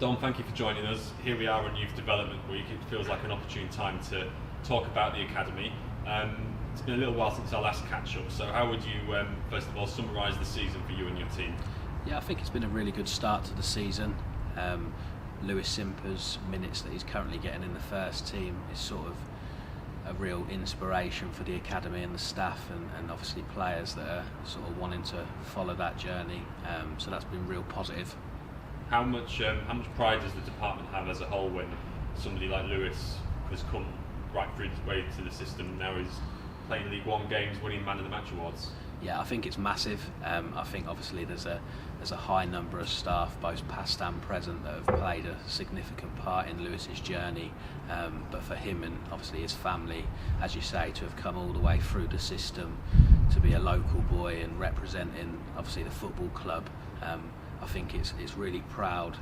Dom, thank you for joining us. Here we are on Youth Development Week. It feels like an opportune time to talk about the academy. It's been a little while since our last catch-up, so how would you, first of all, summarise the season for you and your team? Yeah, I think it's been a really good start to the season. Lewis Simper's minutes that he's currently getting in the first team is sort of a real inspiration for the academy and the staff, and obviously players that are sort of wanting to follow that journey. So that's been real positive. How much pride does the department have as a whole when somebody like Lewis has come right through his way to the system and now is playing League One games, winning Man of the Match awards? Yeah, I think it's massive. I think obviously there's a high number of staff, both past and present, that have played a significant part in Lewis's journey. But for him and obviously his family, as you say, to have come all the way through the system, to be a local boy and representing obviously the football club, I think it's really proud.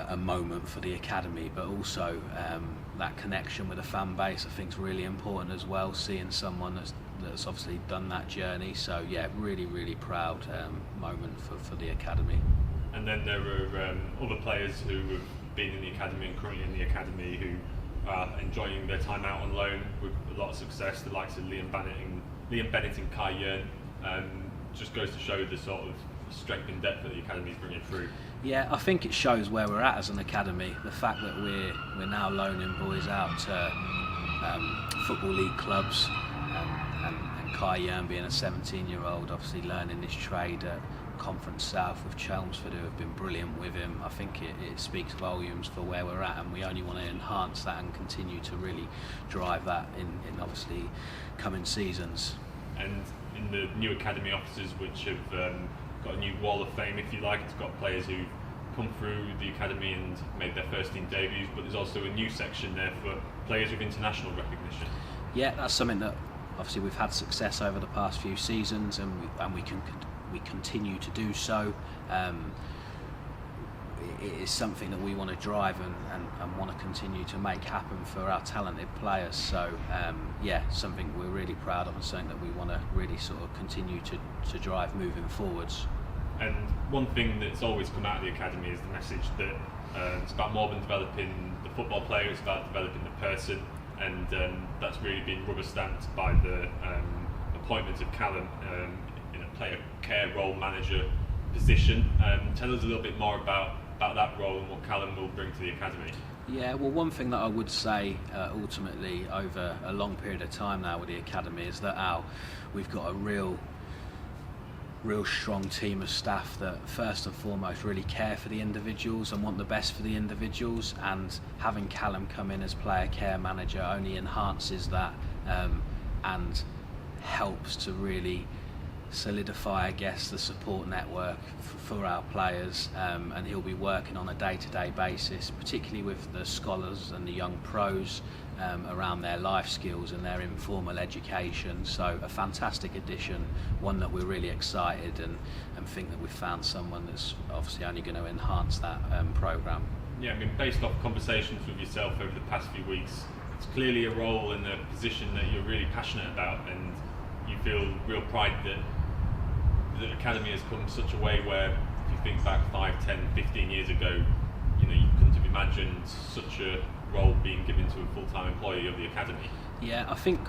A moment for the academy, but also that connection with the fan base I think is really important as well, seeing someone that's obviously done that journey. So yeah, really proud moment for the academy. And then there are other players who have been in the academy and currently in the academy who are enjoying their time out on loan with a lot of success, the likes of Liam Bennett and Kai Yearn. Just goes to show the sort of strength and depth that the academy is bringing through. Yeah, I think it shows where we're at as an academy. The fact that we're now loaning boys out to football league clubs, and Kai Yearn being a 17-year-old, obviously learning his trade at Conference South with Chelmsford, who have been brilliant with him. I think it speaks volumes for where we're at, and we only want to enhance that and continue to really drive that in obviously coming seasons. And in the new academy offices, which have got a new wall of fame, if you like, it's got players who've come through the academy and made their first team debuts, but there's also a new section there for players with international recognition. Yeah, that's something that obviously we've had success over the past few seasons, and we continue to do so. It is something that we want to drive and want to continue to make happen for our talented players. So yeah, something we're really proud of and something that we want to really sort of continue to drive moving forwards. And one thing that's always come out of the academy is the message that it's about more than developing the football player, it's about developing the person, and that's really been rubber stamped by the appointment of Callum in a player care role manager position. Tell us a little bit more about that role and what Callum will bring to the academy. Yeah, well, one thing that I would say ultimately over a long period of time now with the academy is that we've got a real strong team of staff that first and foremost really care for the individuals and want the best for the individuals, and having Callum come in as player care manager only enhances that and helps to really solidify, I guess, the support network for our players, and he'll be working on a day-to-day basis, particularly with the scholars and the young pros around their life skills and their informal education. So a fantastic addition, one that we're really excited and think that we've found someone that's obviously only going to enhance that programme. Yeah, I mean, based off conversations with yourself over the past few weeks, it's clearly a role and a position that you're really passionate about, and you feel real pride that the academy has come such a way where, if you think back 5, 10, 15 years ago, you couldn't have imagined such a role being given to a full-time employee of the academy. Yeah, I think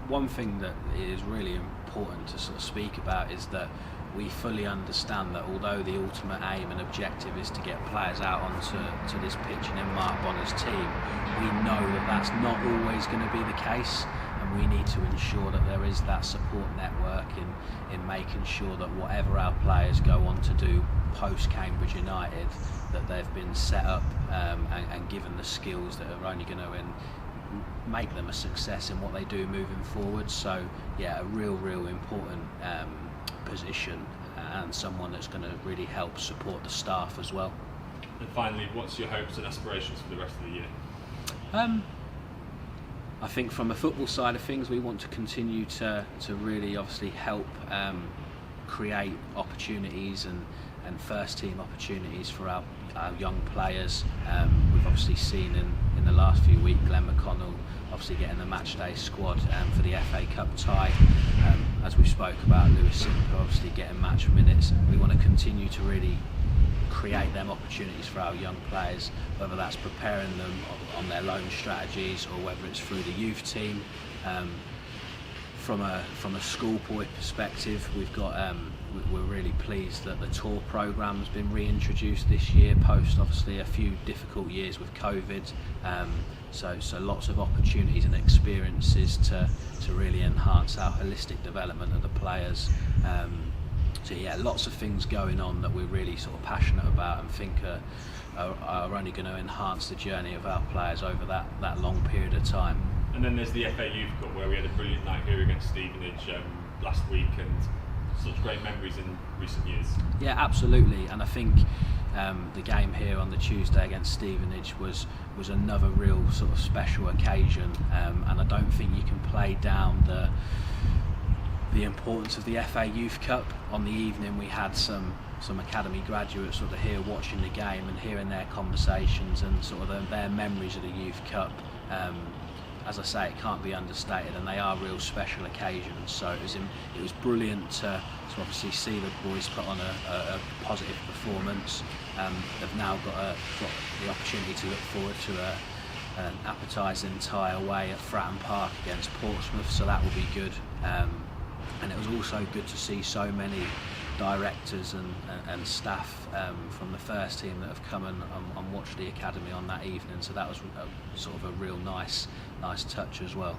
one thing that is really important to sort of speak about is that we fully understand that although the ultimate aim and objective is to get players out onto this pitch and in Mark Bonner's team, we know that that's not always going to be the case. And we need to ensure that there is that support network in making sure that whatever our players go on to do post Cambridge United, that they've been set up and given the skills that are only going to make them a success in what they do moving forward. So yeah, a real important position, and someone that's going to really help support the staff as well. And finally, what's your hopes and aspirations for the rest of the year? I think from a football side of things, we want to continue to really obviously help create opportunities and first team opportunities for our young players. We've obviously seen in the last few weeks Glenn McConnell obviously getting the matchday squad for the FA Cup tie. As we spoke about, Lewis Simper obviously getting match minutes. We want to continue to really create them opportunities for our young players, whether that's preparing them on their loan strategies or whether it's through the youth team. From a schoolboy perspective, we're really pleased that the tour program's been reintroduced this year, post obviously a few difficult years with COVID. So lots of opportunities and experiences to really enhance our holistic development of the players. So yeah, lots of things going on that we're really sort of passionate about and think are only going to enhance the journey of our players over that long period of time. And then there's the FA Youth Cup, where we had a brilliant night here against Stevenage last week, and such great memories in recent years. Yeah, absolutely. And I think the game here on the Tuesday against Stevenage was another real sort of special occasion, and I don't think you can play down the importance of the FA Youth Cup. On the evening, we had some academy graduates sort of here watching the game and hearing their conversations and sort of their memories of the Youth Cup. As I say, it can't be understated, and they are real special occasions. So it was brilliant to obviously see the boys put on a positive performance. They've now got the opportunity to look forward to an appetising tie away at Fratton Park against Portsmouth, so that will be good. And it was also good to see so many directors and staff from the first team that have come and watched the academy on that evening, so that was sort of a real nice touch as well.